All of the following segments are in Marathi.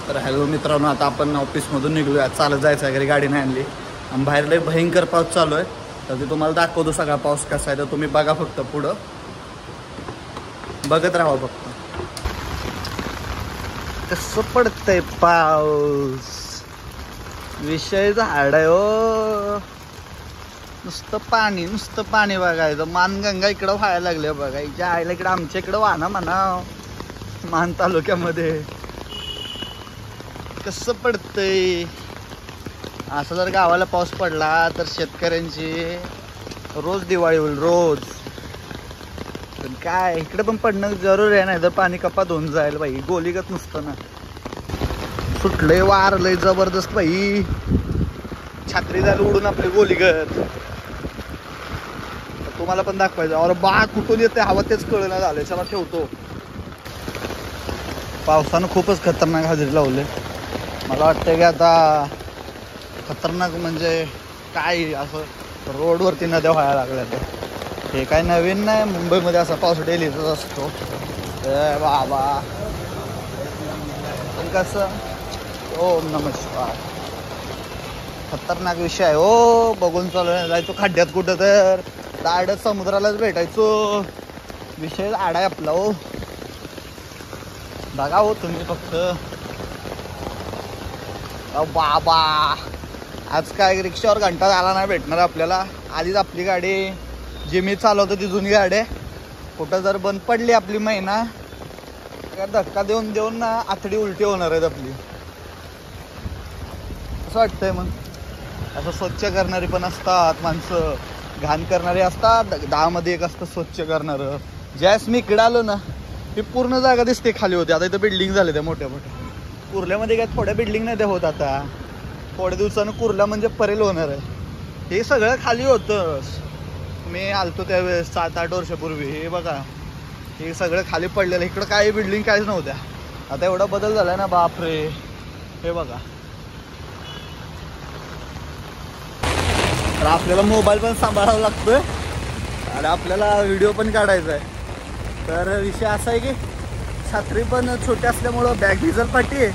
तर हॅलो मित्रांनो, आता आपण ऑफिसमधून निघूया. चालत जायचं आहे, घरी गाडी नाही आणली आणि बाहेर लय भयंकर पाऊस चालू आहे. तर ते तुम्हाला दाखवतो सगळा पाऊस कसा आहे. तर तुम्ही बघा, फक्त पुढं बघत राहा. फक्त कसं पडतंय पाऊस, विषय झाड आहे हो. नुसतं पाणी बघायचं. मानगंगा इकडं व्हायला लागले बघा. इच्या आईला इकडं आमच्या इकडं वाहना म्हणा, मान तालुक्यामध्ये कसं पडतंय. असं जर गावाला पाऊस पडला तर शेतकऱ्यांची रोज दिवाळी होईल, रोज. पण काय इकडे पण पडणं जरूर आहे, नाही तर पाणी कपात होऊन जाईल बाई. गोलीगत नुसतं ना, सुटलंय वार लय जबरदस्त बाई. छात्री झाली उडून आपली गोलीगत. तुम्हाला पण दाखवायचं. और बा कुठून येते हवा तेच कळना झालंय. चला ठेवतो. पावसानं खूपच खतरनाक हजेरी लावले. मला वाटतं की आता खतरनाक म्हणजे काय, असं रोडवरती नद्या व्हायला लागल्या. तर हे काय नवीन नाही, मुंबईमध्ये असा पाऊस डेलीच असतो. बाबा पण कसं, ओम नमस्कार. खतरनाक विषय आहे हो. बघून चालू जायचो खड्ड्यात कुठं तर डायरेक्ट समुद्रालाच भेटायचो. विषय आडा आहे आपला हो. बघा हो तुम्ही फक्त. बाबा आज काय रिक्षावर घंटा झाला नाही भेटणार आपल्याला. आधीच आपली गाडी जी मी चालवतो ती जुनी गाडी आहे. कुठं जर बंद पडली आपली महिना, धक्का देऊन देऊन ना आथडी उलटी होणार आहेत आपली. असं वाटतंय. मग असं स्वच्छ करणारी पण असतात माणसं, घाण करणारे असतात. 10 मध्ये एक असतं स्वच्छ करणारं. ज्यावेळेस मी इकडे आलो ना, ही पूर्ण जागा दिसते खाली होती. आता इथं बिल्डिंग झाले त्या मोठ्या मोठ्या. कुर्ल्यामध्ये काय थोड्या बिल्डिंग नाही ते होत. आता थोड्या दिवसानं कुर्ला म्हणजे परेल होणार आहे. हे सगळं खाली होतं. मी आलतो त्यावेळेस 7-8 वर्षापूर्वी. हे बघा, हे सगळं खाली पडलेलं. इकडं काही बिल्डिंग काहीच नव्हत्या. आता एवढा बदल झालाय ना, बापरे. हे बघा. तर आपल्याला मोबाईल पण सांभाळावा लागतोय आणि आपल्याला व्हिडिओ पण काढायचा आहे. तर विषय असा आहे की छत्री पण छोटी असल्यामुळं बॅग डिझेल पाठी आहे.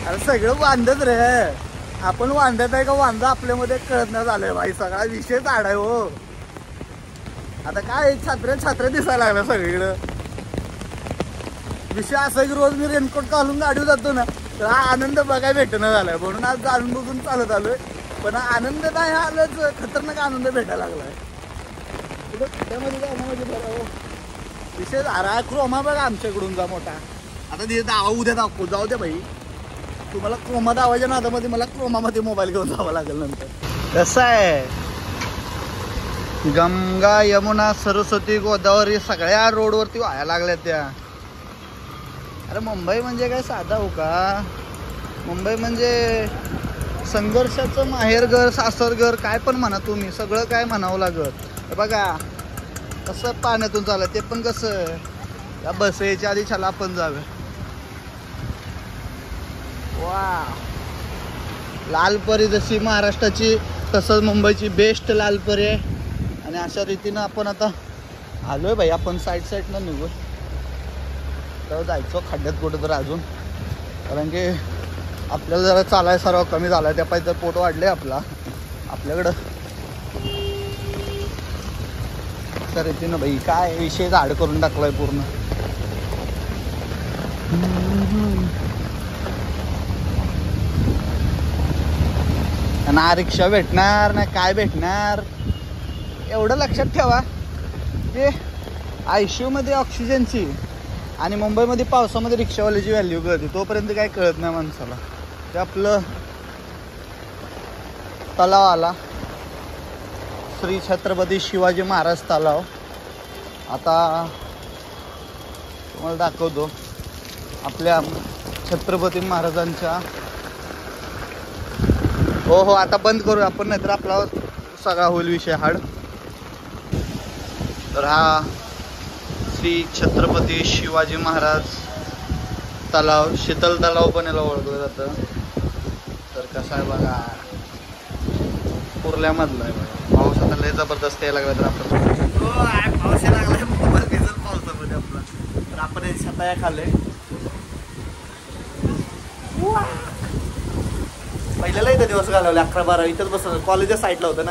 अरे सगळं वांदच रे. आपण वांदत आहे का वांदा आपल्यामध्ये कळत नाही झालंय भाई. सगळा विषयच आडाय हो. आता काय छात्रे दिसायला लागल्या सगळीकडं. विषय असा की रोज मी रेनकोट घालून गाडीवर जातो ना, तर हा आनंद बघायला भेटणं झालाय. म्हणून आज जाणून बघून चालत आलोय. पण आनंद नाही, आलंच खतरनाक आनंद भेटायला लागलाय. त्यामध्ये जाणं म्हणजे बरं हो. विषय झाला क्रोमा बघा आमच्या इकडून जा मोठा. आता तिथे दावा उद्या दाखवू. जाऊ दे भाई, तुम्हाला क्रोमा दावाच्या नादामध्ये मला क्रोमामध्ये मोबाईल घेऊन जावं लागेल नंतर. कसं आहे, गंगा यमुना सरस्वती गोदावरी सगळ्या रोडवरती व्हायला लागल्या त्या. अरे मुंबई म्हणजे काय साधा हो का. मुंबई म्हणजे संघर्षाचं माहेरघर, सासरघर, काय पण म्हणा तुम्ही. सगळं काय म्हणावं लागत. बघा कसं पाण्यातून चाललं. ते पण कसं या बस यायच्या आधी चला आपण जाऊया. वा, लालपरी जशी महाराष्ट्राची तसंच मुंबईची बेस्ट लालपरी आहे. आणि अशा रीतीनं आपण आता आलोय भाई. आपण साईडनं निघू. तर जायचो खड्ड्यात कुठं तर अजून, कारण की आपल्याला जरा चालाय सर्व कमी झालाय. त्या पाहिजे तर पोट वाढले आपल्याकडं. त्या रीतीनं भाई काय विषय झाड करून टाकलाय पूर्ण. ना रिक्षा भेटणार ना काय भेटणार. एवढं लक्षात ठेवा की ICU मध्ये ऑक्सिजनची आणि मुंबईमध्ये पावसामध्ये रिक्षावाल्याची व्हॅल्यू कळते. तोपर्यंत काय कळत नाही माणसाला. ते आपलं तलाव आला, श्री छत्रपती शिवाजी महाराज तलाव. आता तुम्हाला दाखवतो आपल्या छत्रपती महाराजांच्या. हो आता बंद करू आपण, नाहीतर आपला सगळा होईल विषय हाड. तर हा श्री छत्रपती शिवाजी महाराज तलाव, शीतल तलाव पण याला ओळखलं जातं. तर कसं आहे बघा, कुर्ल्यामधलं आहे बघा. पाऊस आता लय जबरदस्त यायला लागला. तर आपण पाऊस यायला लागलाय, मोबाईल भिजल पावसामध्ये आपला. तर आपण छताया खाल्ले. पहिल्याला इथं दिवस घालवले 11-12 इथंच बसत कॉलेजच्या साईडला होतं ना